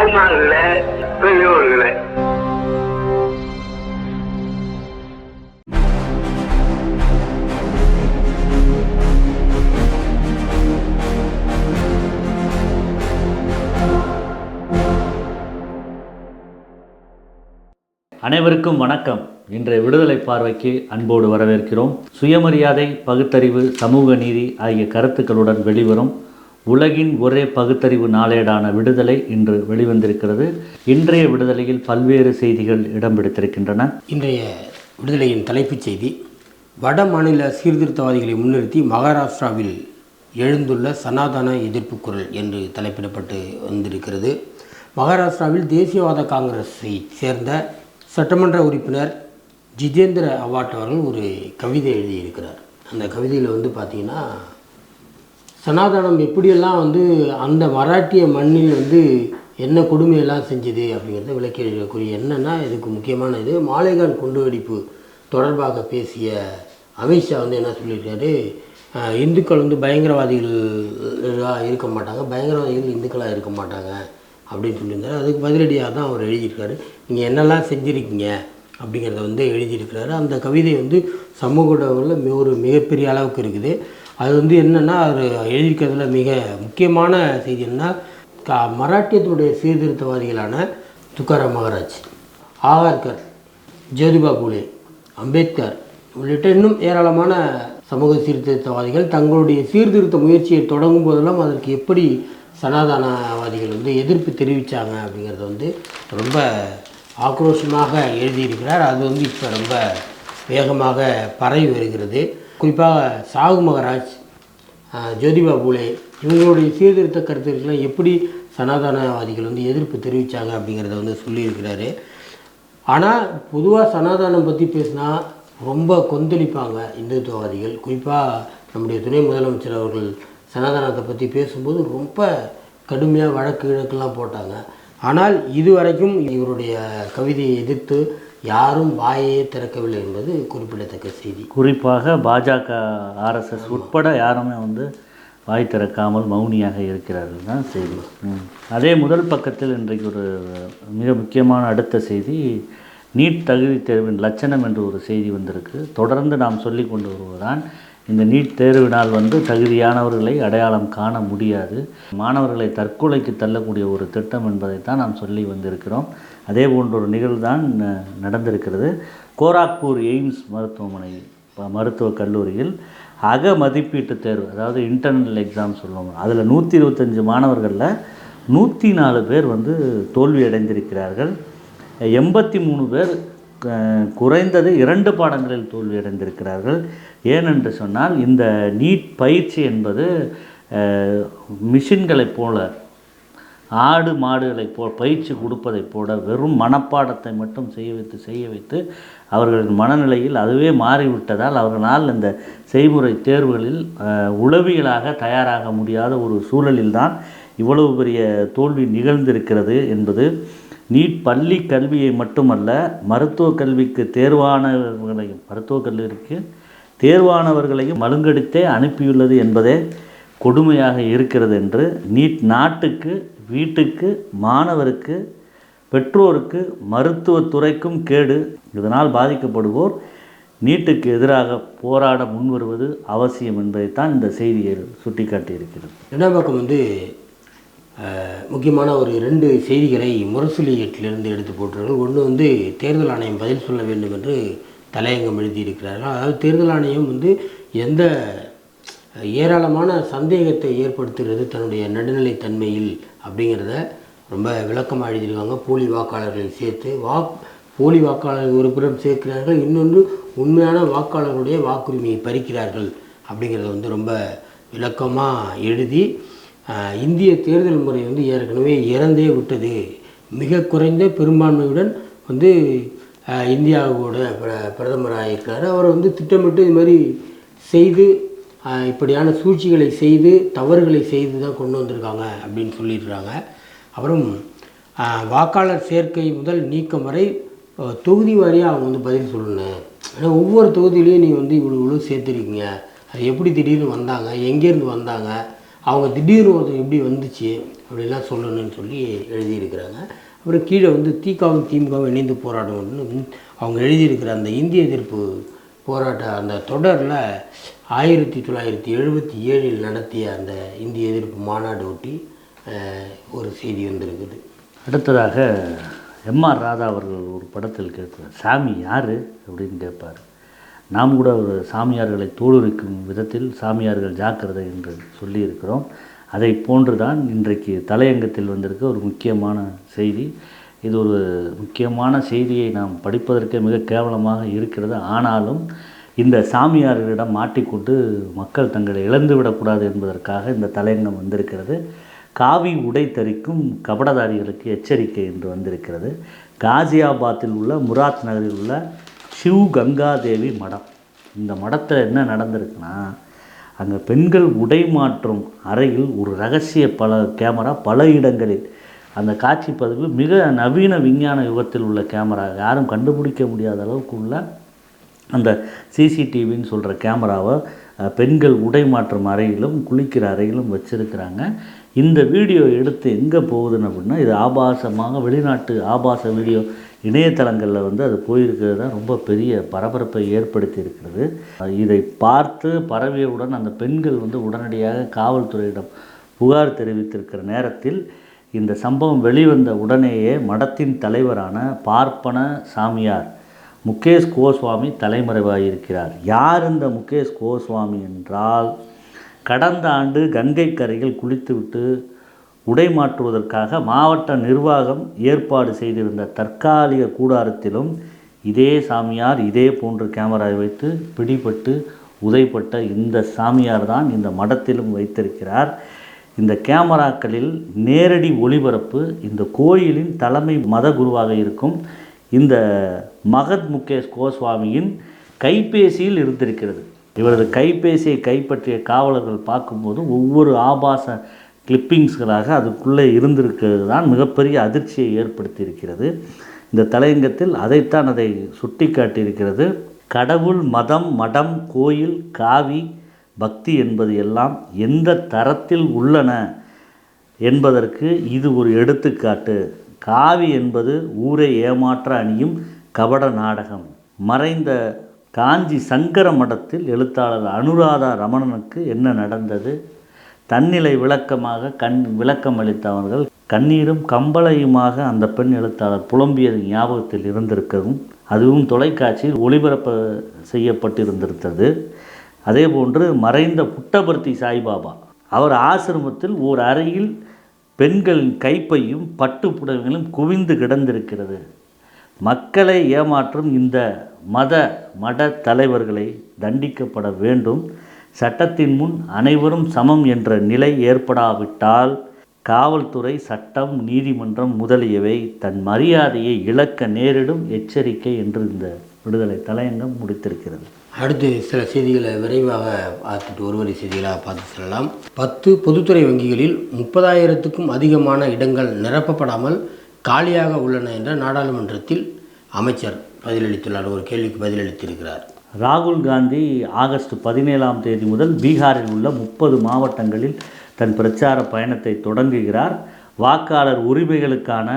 தாய்மார்களே, பெரியோர்களே, அனைவருக்கும் வணக்கம். இன்றைய விடுதலை பார்வைக்கு அன்போடு வரவேற்கிறோம். சுயமரியாதை, பகுத்தறிவு, சமூக நீதி ஆகிய கருத்துக்களுடன் வெளிவரும் உலகின் ஒரே பகுத்தறிவு நாளேடான விடுதலை இன்று வெளிவந்திருக்கிறது. இன்றைய விடுதலையில் பல்வேறு செய்திகள் இடம் பிடித்திருக்கின்றன. இன்றைய விடுதலையின் தலைப்புச் செய்தி: வட மாநில சீர்திருத்தவாதிகளை முன்னிறுத்தி மகாராஷ்டிராவில் எழுந்துள்ள சனாதன எதிர்ப்பு குரல் என்று தலைப்பிடப்பட்டு வந்திருக்கிறது. மகாராஷ்டிராவில் தேசியவாத காங்கிரஸை சேர்ந்த சட்டமன்ற உறுப்பினர் ஜிதேந்திர அவாட் அவர்கள் ஒரு கவிதை எழுதியிருக்கிறார். அந்த கவிதையில் பார்த்திங்கன்னா, சனாதனம் எப்படியெல்லாம் அந்த மராட்டிய மண்ணில் என்ன கொடுமையெல்லாம் செஞ்சுது அப்படிங்கிறத விளக்கி எழுதக்கூடிய என்னென்னா, இதுக்கு முக்கியமான இது மாலேகான் குண்டுவெடிப்பு தொடர்பாக பேசிய அமித்ஷா என்ன சொல்லியிருக்காரு, இந்துக்கள் பயங்கரவாதிகளாக இருக்க மாட்டாங்க, பயங்கரவாதிகள் இந்துக்களாக இருக்க மாட்டாங்க அப்படின்னு சொல்லியிருந்தார். அதுக்கு பதிலடியாக தான் அவர் எழுதியிருக்காரு. நீங்கள் என்னெல்லாம் செஞ்சுருக்கீங்க அப்படிங்கிறத எழுதியிருக்கிறாரு. அந்த கவிதை சமூக ஊடகங்களில் ஒரு மிகப்பெரிய அளவுக்கு இருக்குது. அது என்னென்னா, அவர் எழுதியிருக்கிறதுல மிக முக்கியமான செய்தி என்னென்னா, மராட்டியத்துடைய சீர்திருத்தவாதிகளான துக்காராம் மகாராஜ், ஆகார்கர், ஜோதிபா பூலே, அம்பேத்கர் உள்ளிட்ட இன்னும் ஏராளமான சமூக சீர்திருத்தவாதிகள் தங்களுடைய சீர்திருத்த முயற்சியை தொடங்கும் போதெல்லாம் அதற்கு எப்படி சனாதனவாதிகள் எதிர்ப்பு தெரிவித்தாங்க அப்படிங்கிறத ரொம்ப ஆக்ரோஷமாக எழுதியிருக்கிறார். அது இப்போ ரொம்ப வேகமாக பரவி வருகிறது. குறிப்பாக சாகு மகராஜ், ஜோதிபா பூலே இவங்களுடைய சீர்திருத்த கருத்துக்கெல்லாம் எப்படி சனாதனவாதிகள் எதிர்ப்பு தெரிவித்தாங்க அப்படிங்கிறத சொல்லியிருக்கிறாரு. ஆனால் பொதுவாக சனாதனம் பற்றி பேசினா ரொம்ப கொந்தளிப்பாங்க இந்துத்துவவாதிகள். குறிப்பாக நம்முடைய துணை முதலமைச்சர் அவர்கள் சனாதனத்தை பற்றி பேசும்போது ரொம்ப கடுமையாக வழக்குலாம் போட்டாங்க. ஆனால் இதுவரைக்கும் இவருடைய கவிதையை எதிர்த்து யாரும் வாயே திறக்கவில்லை என்பது குறிப்பிடத்தக்க செய்தி. குறிப்பாக பாஜக, ஆர்எஸ்எஸ் உட்பட யாருமே வாய் திறக்காமல் மௌனியாக இருக்கிறார்கள் தான் செய்தி. அதே முதல் பக்கத்தில் இன்றைக்கு ஒரு மிக முக்கியமான அடுத்த செய்தி, நீட் தகுதி தேர்வின் லட்சணம் என்று ஒரு செய்தி வந்திருக்கு. தொடர்ந்து நாம் சொல்லி கொண்டு வருவதுதான், இந்த நீட் தேர்வினால் தகுதியானவர்களை அடையாளம் காண முடியாது, மாணவர்களை தற்கொலைக்கு தள்ளக்கூடிய ஒரு திட்டம் என்பதைத்தான் நாம் சொல்லி வந்திருக்கிறோம். அதே போன்ற ஒரு நிகழ்வு தான் நடந்திருக்கிறது. கோராக்பூர் எய்ம்ஸ் மருத்துவக் கல்லூரியில் அக மதிப்பீட்டு தேர்வு, அதாவது இன்டர்னல் எக்ஸாம் சொல்லுவாங்க, அதில் 125 மாணவர்களில் 104 பேர் தோல்வி அடைந்திருக்கிறார்கள். 83 பேர் குறைந்தது 2 பாடங்களில் தோல்வியடைந்திருக்கிறார்கள். ஏனென்று சொன்னால், இந்த நீட் பயிற்சி என்பது மிஷின்களைப் போல, ஆடு மாடுகளைப் பயிற்சி கொடுப்பதைப் போல வெறும் மனப்பாடத்தை மட்டும் செய்ய வைத்து அவர்களின் மனநிலையில் அதுவே மாறிவிட்டதால் அவர்களால் இந்த செய்முறை தேர்வுகளில் உளவியலாக தயாராக முடியாத ஒரு சூழலில்தான் இவ்வளவு பெரிய தோல்வி நிகழ்ந்திருக்கிறது என்பது நீட் பள்ளி கல்வியை மட்டுமல்ல, மருத்துவக் கல்விக்கு தேர்வானவர்களையும் மழுங்கடித்தே அனுப்பியுள்ளது என்பதே கொடுமையாக இருக்கிறது என்று நீட் நாட்டுக்கு, வீட்டுக்கு, மாணவருக்கு, பெற்றோருக்கு, மருத்துவத்துறைக்கும் கேடு. இதனால் பாதிக்கப்படுவோர் நீட்டுக்கு எதிராக போராட முன்வருவது அவசியம் என்பதைத்தான் இந்த செய்தியை சுட்டிக்காட்டியிருக்கிறது. இரண்டாம் பக்கம் முக்கியமான ஒரு 2 செய்திகளை முரசொலி 8லிருந்து எடுத்து போட்டார்கள். ஒன்று தேர்தல் ஆணையம் பதில் சொல்ல வேண்டும் என்று தலையங்கம் எழுதியிருக்கிறார்கள். அதாவது தேர்தல் ஆணையம் எந்த ஏராளமான சந்தேகத்தை ஏற்படுத்துகிறது தன்னுடைய நடுநிலைத்தன்மையில் அப்படிங்கிறத ரொம்ப விளக்கமாக எழுதியிருக்காங்க. போலி வாக்காளர்களை சேர்த்து போலி வாக்காளர்கள் ஒரு புறம் சேர்க்கிறார்கள், இன்னொன்று உண்மையான வாக்காளர்களுடைய வாக்குரிமையை பறிக்கிறார்கள் அப்படிங்கிறத ரொம்ப விளக்கமாக எழுதி, இந்திய தேர்தல் முறை ஏற்கனவே இறந்தே விட்டது, மிக குறைந்த பெரும்பான்மையுடன் இந்தியாவோட பிரதமராக இருக்கிறார், அவர் திட்டமிட்டு இது மாதிரி செய்து இப்படியான சூழ்ச்சிகளை செய்து தவறுகளை செய்து தான் கொண்டு வந்திருக்காங்க அப்படின்னு சொல்லிடுறாங்க. அப்புறம் வாக்காளர் சேர்க்கை முதல் நீக்கம் வரை தொகுதி வாரியாக அவங்க பதில் சொல்லணும். ஏன்னா ஒவ்வொரு தொகுதியிலையும் நீங்கள் இவ்வளோ சேர்த்துருக்கீங்க, அது எப்படி திடீர்னு வந்தாங்க, எங்கேருந்து வந்தாங்க அவங்க திடீர்னு ஒருத்தர் எப்படி வந்துச்சு அப்படிலாம் சொல்லணும்னு சொல்லி எழுதியிருக்கிறாங்க. அப்புறம் கீழே வந்து திகாவும் திமுகவும் இணைந்து போராடணும்னு அவங்க எழுதியிருக்கிற அந்த இந்திய எதிர்ப்பு போராட்ட அந்த தொடரில் 1977 நடத்திய அந்த இந்திய எதிர்ப்பு மாநாடு ஒட்டி ஒரு செய்தி வந்திருக்குது. அடுத்ததாக எம்ஆர் ராதா அவர்கள் ஒரு படத்தில் கேட்கிறார், சாமி யார் அப்படின்னு கேட்பார். நாம் கூட ஒரு சாமியார்களை தோலுரிக்கும் விதத்தில் சாமியார்கள் ஜாக்கிரதை என்று சொல்லியிருக்கிறோம். அதை போன்று தான் இன்றைக்கு தலையங்கத்தில் வந்திருக்க ஒரு முக்கியமான செய்தி. இது ஒரு முக்கியமான செய்தியை நாம் படிப்பதற்கே மிக கேவலமாக இருக்கிறது. ஆனாலும் இந்த சாமியார்களிடம் மாட்டிக்கொண்டு மக்கள் தங்களை இழந்துவிடக்கூடாது என்பதற்காக இந்த தலையங்கம் வந்திருக்கிறது. காவி உடை தரிக்கும் கபடதாரிகளுக்கு எச்சரிக்கை என்று வந்திருக்கிறது. காசியாபாத்தில் உள்ள முராத் நகரில் உள்ள சிவ் கங்காதேவி மடம். இந்த மடத்தில் என்ன நடந்திருக்குன்னா, அங்கே பெண்கள் உடை மாற்றும் அறையில் ஒரு ரகசிய கேமரா பல இடங்களில், அந்த காட்சி பதிவு மிக நவீன விஞ்ஞான யுகத்தில் உள்ள கேமரா, யாரும் கண்டுபிடிக்க முடியாத அளவுக்கு உள்ள அந்த சிசிடிவின்னு சொல்கிற கேமராவை பெண்கள் உடை மாற்றும் அறையிலும் குளிக்கிற அறையிலும் வச்சுருக்கிறாங்க. இந்த வீடியோ எடுத்து எங்கே போகுதுன்னு அப்படின்னா, இது ஆபாசமாக வெளிநாட்டு ஆபாச வீடியோ இணையதளங்களில் வந்து அது போயிருக்கிறது தான் ரொம்ப பெரிய பரபரப்பை ஏற்படுத்தி இருக்கிறது. இதை பார்த்து பரவியவுடன் அந்த பெண்கள் வந்து உடனடியாக காவல்துறையிடம் புகார் தெரிவித்திருக்கிற நேரத்தில் இந்த சம்பவம் வெளிவந்த உடனேயே மடத்தின் தலைவரான பார்ப்பன சாமியார் முகேஷ் கோஸ்வாமி தலைமறைவாயிருக்கிறார். யார் இந்த முகேஷ் கோஸ்வாமி என்றால், கடந்த ஆண்டு கங்கை கரையில் குளித்துவிட்டு உடை மாற்றுவதற்காக மாவட்ட நிர்வாகம் ஏற்பாடு செய்திருந்த தற்காலிக கூடாரத்திலும் இதே சாமியார் இதே போன்று கேமராவை வைத்து பிடிபட்டு உதைப்பட்ட இந்த சாமியார் தான் இந்த மடத்திலும் வைத்திருக்கிறார். இந்த கேமராக்களில் நேரடி ஒளிபரப்பு இந்த கோயிலின் தலைமை மத குருவாக இருக்கும் இந்த மகத் முகேஷ் கோஸ்வாமியின் கைபேசியில் இருந்திருக்கிறது. இவரது கைபேசியை கைப்பற்றிய காவலர்கள் பார்க்கும்போது ஒவ்வொரு ஆபாச கிளிப்பிங்ஸ்களாக அதுக்குள்ளே இருந்திருக்கிறது தான் மிகப்பெரிய அதிர்ச்சியை ஏற்படுத்தியிருக்கிறது. இந்த தலையங்கத்தில் அதைத்தான் அதை சுட்டி காட்டியிருக்கிறது. கடவுள், மதம், மடம், கோயில், காவி, பக்தி என்பது எல்லாம் எந்த தரத்தில் உள்ளன என்பதற்கு இது ஒரு எடுத்துக்காட்டு. காவி என்பது ஊரை ஏமாற்ற அணியும் கபட நாடகம். மறைந்த காஞ்சி சங்கர மடத்தில் எழுத்தாளர் அனுராதா ரமணனுக்கு என்ன நடந்தது? தன்னிலை விளக்கமாக விளக்கம் அளித்தவர்கள் கண்ணீரும் கம்பளையுமாக அந்த பெண் எழுத்தாளர் புலம்பியது ஞாபகத்தில் இருந்திருக்கவும், அதுவும் தொலைக்காட்சியில் ஒளிபரப்பு செய்யப்பட்டிருந்திருந்தது. அதேபோன்று மறைந்த புட்டபர்த்தி சாய்பாபா, அவர் ஆசிரமத்தில் ஓர் அறையில் பெண்களின் கைப்பையும் பட்டு புடவைகளும் குவிந்து கிடந்திருக்கிறது. மக்களை ஏமாற்றும் இந்த மட தலைவர்களை தண்டிக்கப்பட வேண்டும். சட்டத்தின் முன் அனைவரும் சமம் என்ற நிலை ஏற்படாவிட்டால் காவல்துறை, சட்டம், நீதிமன்றம் முதலியவை தன் மரியாதையை இழக்க நேரிடும் எச்சரிக்கை என்று இந்த விடுதலை தலையங்கம் முடித்திருக்கிறது. அடுத்து சில செய்திகளை விரைவாக பார்த்துட்டு ஒருவரி செய்திகளாக பார்த்து செல்லலாம். 10 பொதுத்துறை வங்கிகளில் 30,000க்கும் அதிகமான இடங்கள் நிரப்பப்படாமல் காலியாக உள்ளன என்ற நாடாளுமன்றத்தில் அமைச்சர் பதிலளித்துள்ளார். ஒரு கேள்விக்கு பதிலளித்திருக்கிறார். ராகுல் காந்தி ஆகஸ்ட் 17ஆம் தேதி முதல் பீகாரில் உள்ள 30 மாவட்டங்களில் தன் பிரச்சார பயணத்தை தொடங்குகிறார். வாக்காளர் உரிமைகளுக்கான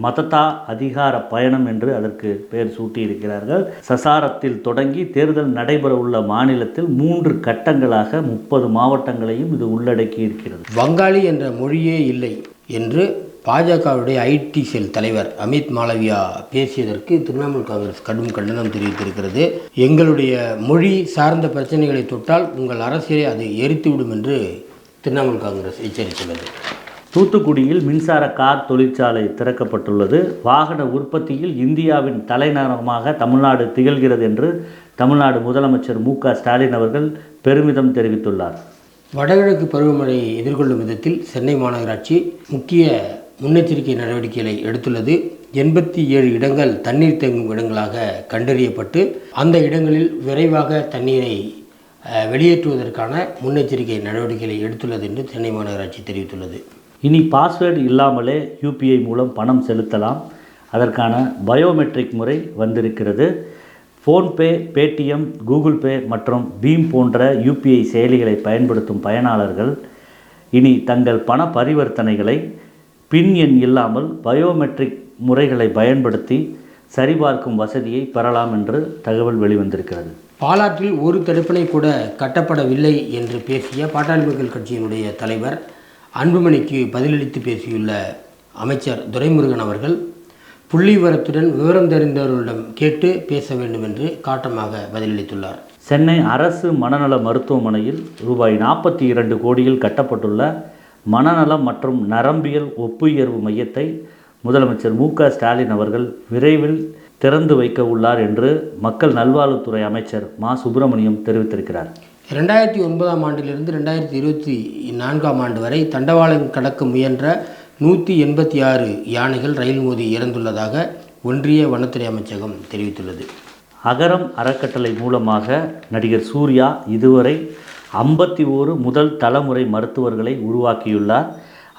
மததா அதிகார பயணம் என்று அதற்கு பெயர் சூட்டியிருக்கிறார்கள். சசாரத்தில் தொடங்கி தேர்தல் நடைபெற உள்ள மாநிலத்தில் 3 கட்டங்களாக 30 மாவட்டங்களையும் இது உள்ளடக்கி இருக்கிறது. வங்காளி என்ற மொழியே இல்லை என்று பாஜகவுடைய ஐடி செல் தலைவர் அமித் மாளவியா பேசியதற்கு திரிணாமுல் காங்கிரஸ் கடும் கண்டனம் தெரிவித்திருக்கிறது. எங்களுடைய மொழி சார்ந்த பிரச்சனைகளை தொட்டால் உங்கள் அரசியலை அது எரித்துவிடும் என்று திரிணாமுல் காங்கிரஸ் எச்சரித்துள்ளது. தூத்துக்குடியில் மின்சார கார் தொழிற்சாலை திறக்கப்பட்டுள்ளது. வாகன உற்பத்தியில் இந்தியாவின் தலைநகரமாக தமிழ்நாடு திகழ்கிறது என்று தமிழ்நாடு முதலமைச்சர் மு.க. ஸ்டாலின் அவர்கள் பெருமிதம் தெரிவித்துள்ளார். வடகிழக்கு பருவமழையை எதிர்கொள்ளும் விதத்தில் சென்னை மாநகராட்சி முக்கிய முன்னெச்சரிக்கை நடவடிக்கைகளை எடுத்துள்ளது. 87 இடங்கள் தண்ணீர் தேங்கும் இடங்களாக கண்டறியப்பட்டு அந்த இடங்களில் விரைவாக தண்ணீரை வெளியேற்றுவதற்கான முன்னெச்சரிக்கை நடவடிக்கைகளை எடுத்துள்ளது என்று சென்னை மாநகராட்சி தெரிவித்துள்ளது. இனி பாஸ்வேர்டு இல்லாமலே யூபிஐ மூலம் பணம் செலுத்தலாம். அதற்கான பயோமெட்ரிக் முறை வந்திருக்கிறது. ஃபோன்பே, பேடிஎம், கூகுள் பே மற்றும் பீம் போன்ற யூபிஐ செயலிகளை பயன்படுத்தும் பயனாளர்கள் இனி தங்கள் பண பரிவர்த்தனைகளை பின் எண் இல்லாமல் பயோமெட்ரிக் முறைகளை பயன்படுத்தி சரிபார்க்கும் வசதியை பெறலாம் என்று தகவல் வெளிவந்திருக்கிறது. பாலாற்றில் ஒரு தடுப்பணை கூட கட்டப்படவில்லை என்று பேசிய பாட்டாளி மக்கள் கட்சியினுடைய தலைவர் அன்புமணிக்கு பதிலளித்து பேசியுள்ள அமைச்சர் துரைமுருகன் அவர்கள் புள்ளிவிவரத்துடன் விவரம் தெரிந்தவர்களிடம் கேட்டு பேச வேண்டும் என்று காட்டமாக பதிலளித்துள்ளார். சென்னை அரசு மனநல மருத்துவமனையில் ரூபாய் 42 கோடியில் கட்டப்பட்டுள்ள மனநலம் மற்றும் நரம்பியல் ஒப்புயர்வு மையத்தை முதலமைச்சர் மு.க.ஸ்டாலின் அவர்கள் விரைவில் திறந்து வைக்க உள்ளார் என்று மக்கள் நல்வாழ்வுத்துறை அமைச்சர் மா. சுப்பிரமணியம் தெரிவித்திருக்கிறார். 2009ஆம் ஆண்டிலிருந்து 2024ஆம் ஆண்டு வரை தண்டவாளம் கடக்க முயன்ற 186 யானைகள் ரயில் மோதி இறந்துள்ளதாக ஒன்றிய வனத்துறை அமைச்சகம் தெரிவித்துள்ளது. அகரம் அறக்கட்டளை மூலமாக நடிகர் சூர்யா இதுவரை 51 முதல் தலைமுறை மருத்துவர்களை உருவாக்கியுள்ளார்.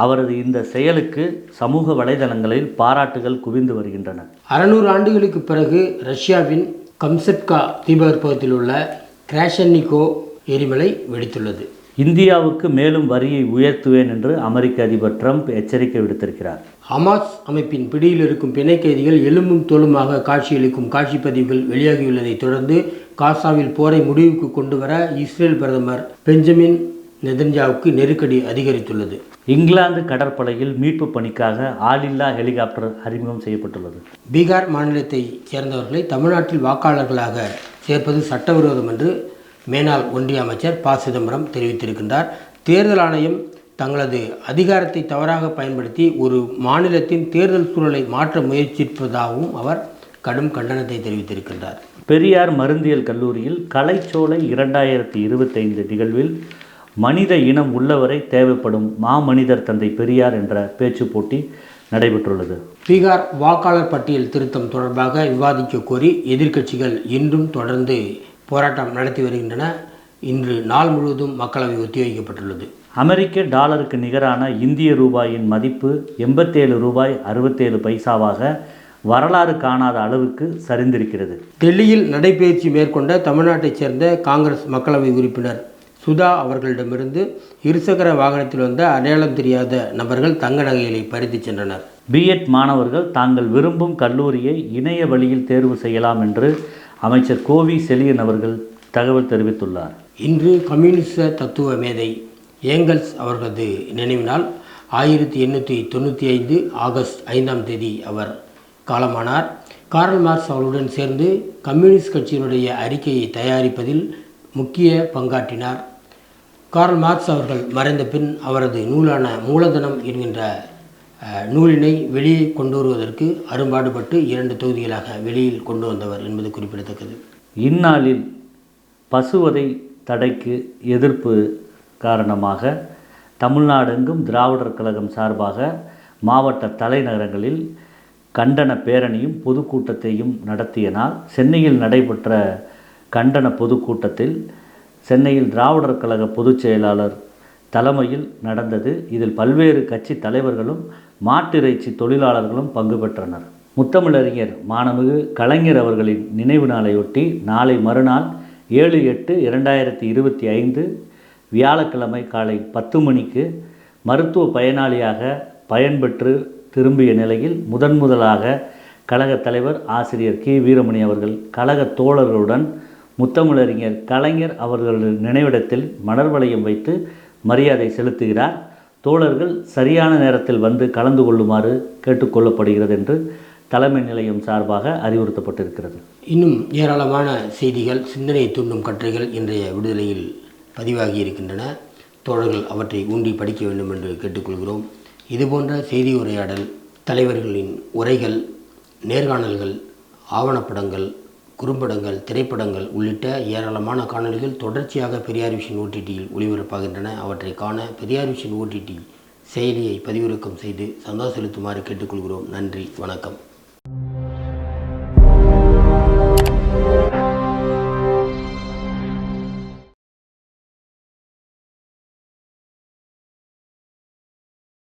அவரது இந்த செயலுக்கு சமூக வலைதளங்களில் பாராட்டுகள் குவிந்து வருகின்றன. 600 ஆண்டுகளுக்கு பிறகு ரஷ்யாவின் கம்சட்கா தீபகற்பத்தில் உள்ள கிராஷன்னிகோ எரிமலை வெடித்துள்ளது. இந்தியாவுக்கு மேலும் வரியை உயர்த்துவேன் என்று அமெரிக்க அதிபர் ட்ரம்ப் எச்சரிக்கை விடுத்திருக்கிறார். ஹமாஸ் அமைப்பின் பிடியில் இருக்கும் பிணை கைதிகள் எலும்பும் தோலுமாக காட்சியளிக்கும் காட்சி பதிவுகள் வெளியாகியுள்ளதை தொடர்ந்து காசாவில் போரை முடிவுக்கு கொண்டு வர இஸ்ரேல் பிரதமர் பெஞ்சமின் நெதன்யாவுக்கு நெருக்கடி அதிகரித்துள்ளது. இங்கிலாந்து கடற்படையில் மீட்பு பணிக்காக ஆளில்லா ஹெலிகாப்டர் அறிமுகம் செய்யப்பட்டுள்ளது. பீகார் மாநிலத்தை சேர்ந்தவர்களை தமிழ்நாட்டில் வாக்காளர்களாக சேர்ப்பது சட்டவிரோதம் என்று மேனாள் ஒன்றிய அமைச்சர் ப. சிதம்பரம் தெரிவித்திருக்கின்றார். தேர்தல் ஆணையம் தங்களது அதிகாரத்தை தவறாக பயன்படுத்தி ஒரு மாநிலத்தின் தேர்தல் சூழலை மாற்ற முயற்சிப்பதாகவும் அவர் கடும் கண்டனத்தை தெரிவித்திருக்கின்றார். பெரியார் மருந்தியல் கல்லூரியில் கலைச்சோலை 2025 நிகழ்வில் மனித இனம் உள்ளவரை தேவைப்படும் மாமனிதர் தந்தை பெரியார் என்ற பேச்சு போட்டி நடைபெற்றுள்ளது. பீகார் வாக்காளர் பட்டியல் திருத்தம் தொடர்பாக விவாதிக்க கோரி எதிர்க்கட்சிகள் இன்றும் தொடர்ந்து போராட்டம் நடத்தி வருகின்றன. இன்று நாள் முழுவதும் மக்களவை ஒத்திவைக்கப்பட்டுள்ளது. அமெரிக்க டாலருக்கு நிகரான இந்திய ரூபாயின் மதிப்பு 87 ரூபாய் 67 பைசாவாக வரலாறு காணாத அளவுக்கு சரிந்திருக்கிறது. டெல்லியில் நடைபயிற்சி மேற்கொண்ட தமிழ்நாட்டைச் சேர்ந்த காங்கிரஸ் மக்களவை உறுப்பினர் சுதா அவர்களிடமிருந்து இருசக்கர வாகனத்தில் வந்த அடையாளம் தெரியாத நபர்கள் தங்க நகைகளை பறித்து சென்றனர். பிஎட் மாணவர்கள் தாங்கள் விரும்பும் கல்லூரியை இணைய வழியில் தேர்வு செய்யலாம் என்று அமைச்சர் கோவி செலியன் அவர்கள் தகவல் தெரிவித்துள்ளார். இன்று கம்யூனிச தத்துவ மேதை ஏங்கல்ஸ் அவர்களது நினைவு நாள். 1895 ஆகஸ்ட் 5ஆம் தேதி அவர் காலமானார். கார்ல் மார்க்ஸ் அவர்களுடன் சேர்ந்து கம்யூனிஸ்ட் கட்சியினுடைய அறிக்கையை தயாரிப்பதில் முக்கிய பங்காற்றினார். கார்ல் மார்க்ஸ் அவர்கள் மறைந்த பின் அவரது நூலான மூலதனம் என்கின்ற நூலினை வெளியே கொண்டு வருவதற்கு அரும்பாடுபட்டு 2 தொகுதிகளாக வெளியில் கொண்டு வந்தவர் என்பது குறிப்பிடத்தக்கது. இந்நாளில் பசுவதை தடைக்கு எதிர்ப்பு காரணமாக தமிழ்நாடெங்கும் திராவிடர் கழகம் சார்பாக மாவட்ட தலைநகரங்களில் கண்டன பேரணியும் பொதுக்கூட்டத்தையும் நடத்திய நாள் சென்னையில் நடைபெற்ற கண்டன பொதுக்கூட்டத்தில் சென்னையில் திராவிடர் கழக பொதுச் செயலாளர் தலைமையில் நடந்தது. இதில் பல்வேறு கட்சி தலைவர்களும் மாட்டிறைச்சி தொழிலாளர்களும் பங்கு பெற்றனர். முத்தமிழறிஞர் மாண்புமிகு கலைஞர் அவர்களின் நினைவு நாளையொட்டி நாளை மறுநாள் 7/8/2025 வியாழக்கிழமை காலை 10 மணிக்கு மருத்துவ பயனாளியாக பயன்பெற்று திரும்பிய நிலையில் முதலாக கழக தலைவர் ஆசிரியர் கி. வீரமணி அவர்கள் கழக தோழர்களுடன் முத்தமிழறிஞர் கலைஞர் அவர்களது நினைவிடத்தில் மலர் வளையம் வைத்து மரியாதை செலுத்துகிறார். தோழர்கள் சரியான நேரத்தில் வந்து கலந்து கொள்ளுமாறு கேட்டுக்கொள்ளப்படுகிறது என்று தலைமை நிலையம் சார்பாக அறிவுறுத்தப்பட்டிருக்கிறது. இன்னும் ஏராளமான செய்திகள், சிந்தனை தூண்டும் கட்டுரைகள் இன்றைய விடுதலையில் பதிவாகி இருக்கின்றன. தோழர்கள் அவற்றை ஊண்டி படிக்க வேண்டும் என்று கேட்டுக்கொள்கிறோம். இதுபோன்ற செய்தி உரையாடல், தலைவர்களின் உரைகள், நேர்காணல்கள், ஆவணப்படங்கள், குறும்படங்கள், திரைப்படங்கள் உள்ளிட்ட ஏராளமான காணொலிகள் தொடர்ச்சியாக பெரியார் விஷன் ஓடிடியில் ஒளிபரப்பாகின்றன. அவற்றை காண பெரியார் விஷன் ஓடிடி செயலியை பதிவிறக்கம் செய்து சந்தா செலுத்துமாறு கேட்டுக்கொள்கிறோம். நன்றி, வணக்கம்.